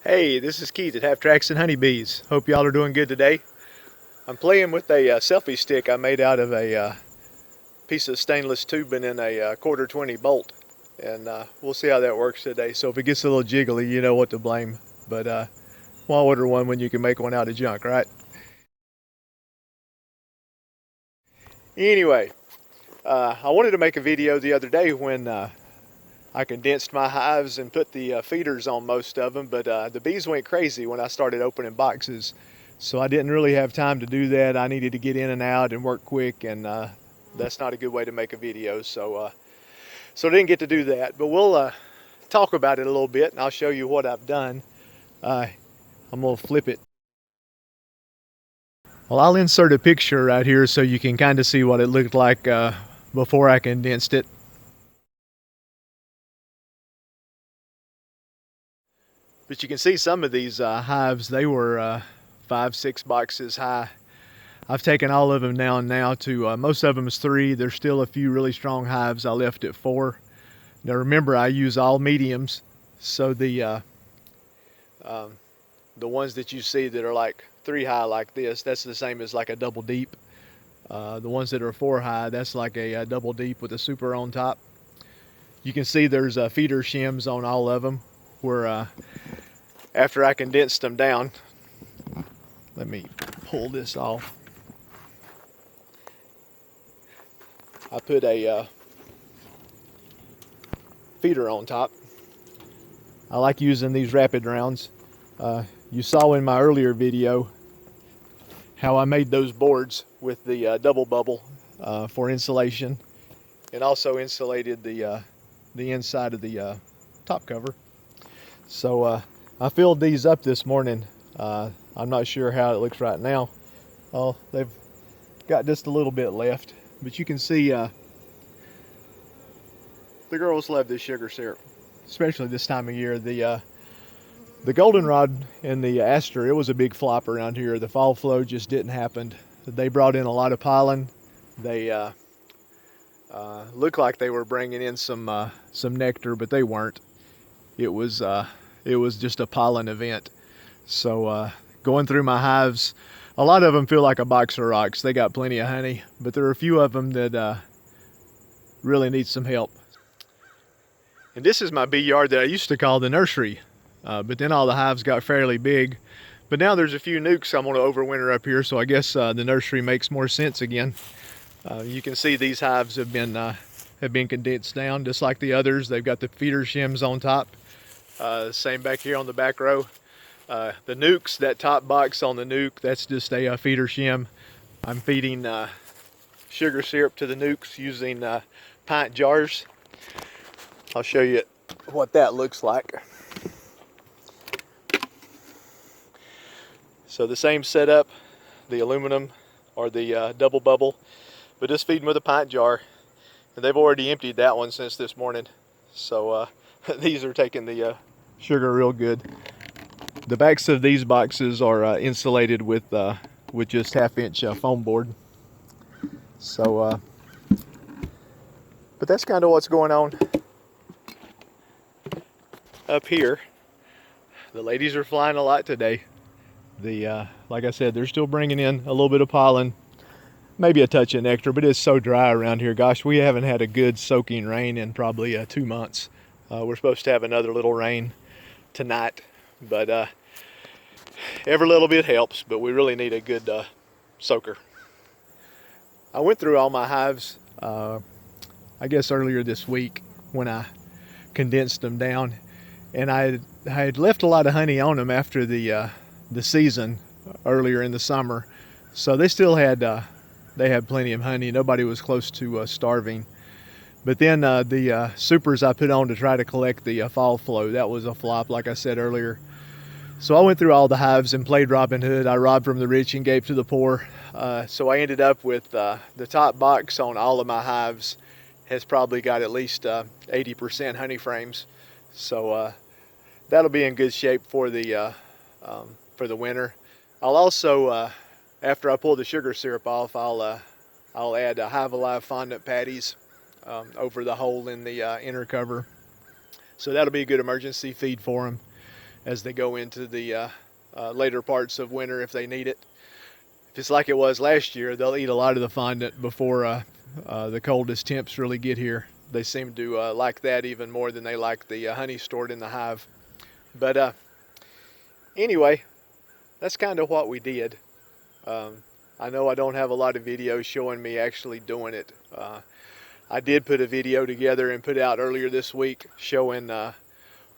Hey, this is Keith at Half Tracks and Honeybees. Hope y'all are doing good today. I'm playing with a selfie stick I made out of a piece of stainless tubing in a quarter 20 bolt. And we'll see how that works today. So if it gets a little jiggly, you know what to blame. But why order one when you can make one out of junk, right? Anyway, I wanted to make a video the other day when I condensed my hives and put the feeders on most of them, but the bees went crazy when I started opening boxes. So I didn't really have time to do that. I needed to get in and out and work quick, and that's not a good way to make a video. So I didn't get to do that, but we'll talk about it a little bit, and I'll show you what I've done. I'm gonna flip it. Well, I'll insert a picture right here so you can kind of see what it looked like before I condensed it. But you can see some of these hives, they were 5-6 boxes high. I've taken all of them down now to, most of them is 3. There's still a few really strong hives I left at 4. Now remember, I use all mediums, so the ones that you see that are like 3 high like this, that's the same as like a double deep. The ones that are 4 high, that's like a double deep with a super on top. You can see there's feeder shims on all of them where after I condensed them down, let me pull this off. I put a feeder on top. I like using these rapid rounds. You saw in my earlier video how I made those boards with the double bubble for insulation, and also insulated the inside of the top cover. So I filled these up this morning. I'm not sure how it looks right now. Oh, they've got just a little bit left, but you can see the girls love this sugar syrup, especially this time of year. The goldenrod and the aster, it was a big flop around here. The fall flow just didn't happen. They brought in a lot of pollen. They looked like they were bringing in some nectar, but they weren't. It was just a pollen event. So going through my hives, a lot of them feel like a box of rocks. They got plenty of honey, but there are a few of them that really need some help. And this is my bee yard that I used to call the nursery, but then all the hives got fairly big. But now there's a few nukes I'm going to overwinter up here, so I guess the nursery makes more sense again. You can see these hives have been condensed down just like the others. They've got the feeder shims on top. Same back here on the back row. The nukes, that top box on the nuke, that's just a feeder shim. I'm feeding sugar syrup to the nukes using pint jars. I'll show you what that looks like. So the same setup, the aluminum or the double bubble, but just feeding with a pint jar. And they've already emptied that one since this morning. So these are taking the sugar real good. The backs of these boxes are insulated with just 1/2-inch foam board. So, but that's kind of what's going on up here. The ladies are flying a lot today. Like I said, they're still bringing in a little bit of pollen, maybe a touch of nectar, but it's so dry around here. Gosh, we haven't had a good soaking rain in probably 2 months. We're supposed to have another little rain tonight, but every little bit helps, but we really need a good soaker. I went through all my hives, I guess earlier this week when I condensed them down, and I had left a lot of honey on them after the season earlier in the summer, so they still had they had plenty of honey. Nobody was close to starving. But then the supers I put on to try to collect the fall flow, that was a flop, like I said earlier. So I went through all the hives and played Robin Hood. I robbed from the rich and gave to the poor. So I ended up with the top box on all of my hives has probably got at least 80% honey frames. So that'll be in good shape for the winter. I'll also, after I pull the sugar syrup off, I'll add Hive Alive fondant patties over the hole in the inner cover. So that'll be a good emergency feed for them. as they go into the later parts of winter if they need it. If it's like it was last year, they'll eat a lot of the fondant before the coldest temps really get here. They seem to like that even more than they like the honey stored in the hive. But anyway, that's kind of what we did. I know I don't have a lot of videos showing me actually doing it. I did put a video together and put out earlier this week showing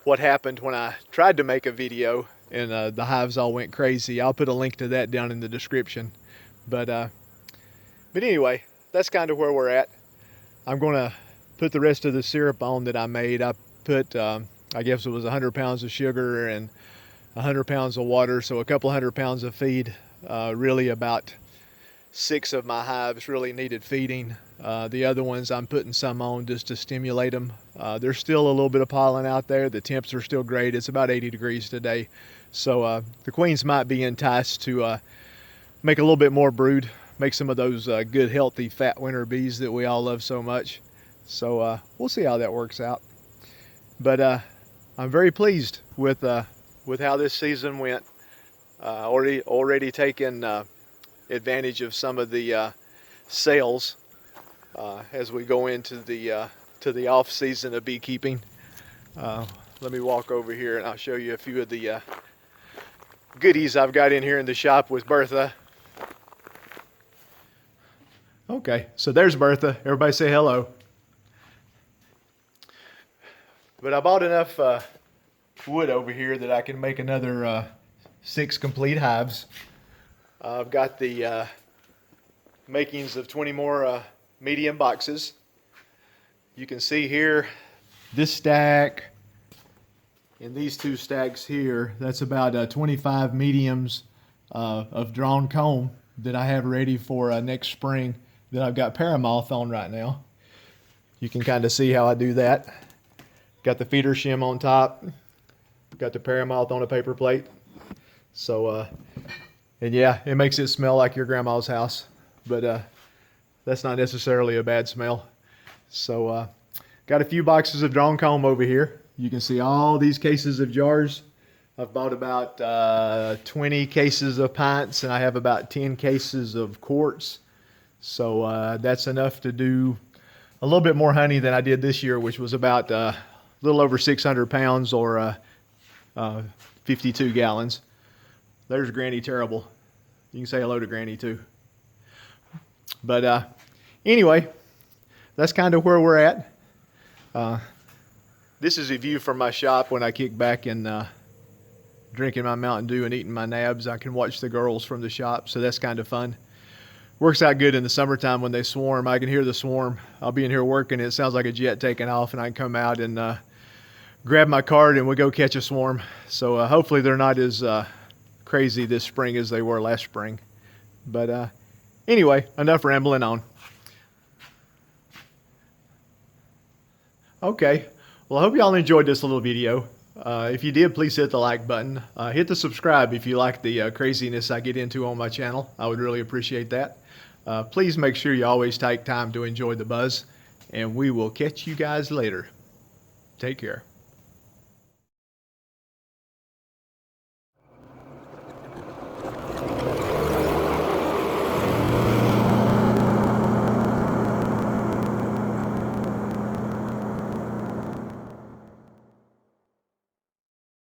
what happened when I tried to make a video and the hives all went crazy. I'll put a link to that down in the description. But anyway, that's kind of where we're at. I'm going to put the rest of the syrup on that I made. I put, I guess it was 100 pounds of sugar and 100 pounds of water, so a couple 100 pounds of feed. Really about 6 of my hives really needed feeding. The other ones I'm putting some on just to stimulate them. There's still a little bit of pollen out there. The temps are still great. It's about 80 degrees today. So the queens might be enticed to make a little bit more brood, make some of those good, healthy, fat winter bees that we all love so much. So we'll see how that works out. But I'm very pleased with how this season went. Already taken advantage of some of the sales as we go into the off season of beekeeping. Let me walk over here and I'll show you a few of the goodies I've got in here in the shop with Bertha. Okay, so there's Bertha. Everybody say hello. But I bought enough wood over here that I can make another 6 complete hives. I've got the makings of 20 more medium boxes. You can see here this stack and these 2 stacks here, that's about 25 mediums of drawn comb that I have ready for next spring that I've got paramoth on right now. You can kind of see how I do that. Got the feeder shim on top, got the paramoth on a paper plate. So, and yeah, it makes it smell like your grandma's house, but that's not necessarily a bad smell. So, got a few boxes of drawn comb over here. You can see all these cases of jars. I've bought about 20 cases of pints, and I have about 10 cases of quarts. So that's enough to do a little bit more honey than I did this year, which was about a little over 600 pounds or 52 gallons. There's Granny Terrible. You can say hello to Granny too. But anyway, that's kind of where we're at. This is a view from my shop when I kick back and drinking my Mountain Dew and eating my nabs. I can watch the girls from the shop, so that's kind of fun. Works out good in the summertime when they swarm. I can hear the swarm. I'll be in here working. It sounds like a jet taking off, and I can come out and grab my cart and we go catch a swarm. So hopefully they're not as crazy this spring as they were last spring. But anyway, enough rambling on. Okay, well, I hope y'all enjoyed this little video. If you did, please hit the like button. Hit the subscribe if you like the craziness I get into on my channel. I would really appreciate that. Please make sure you always take time to enjoy the buzz, and we will catch you guys later. Take care.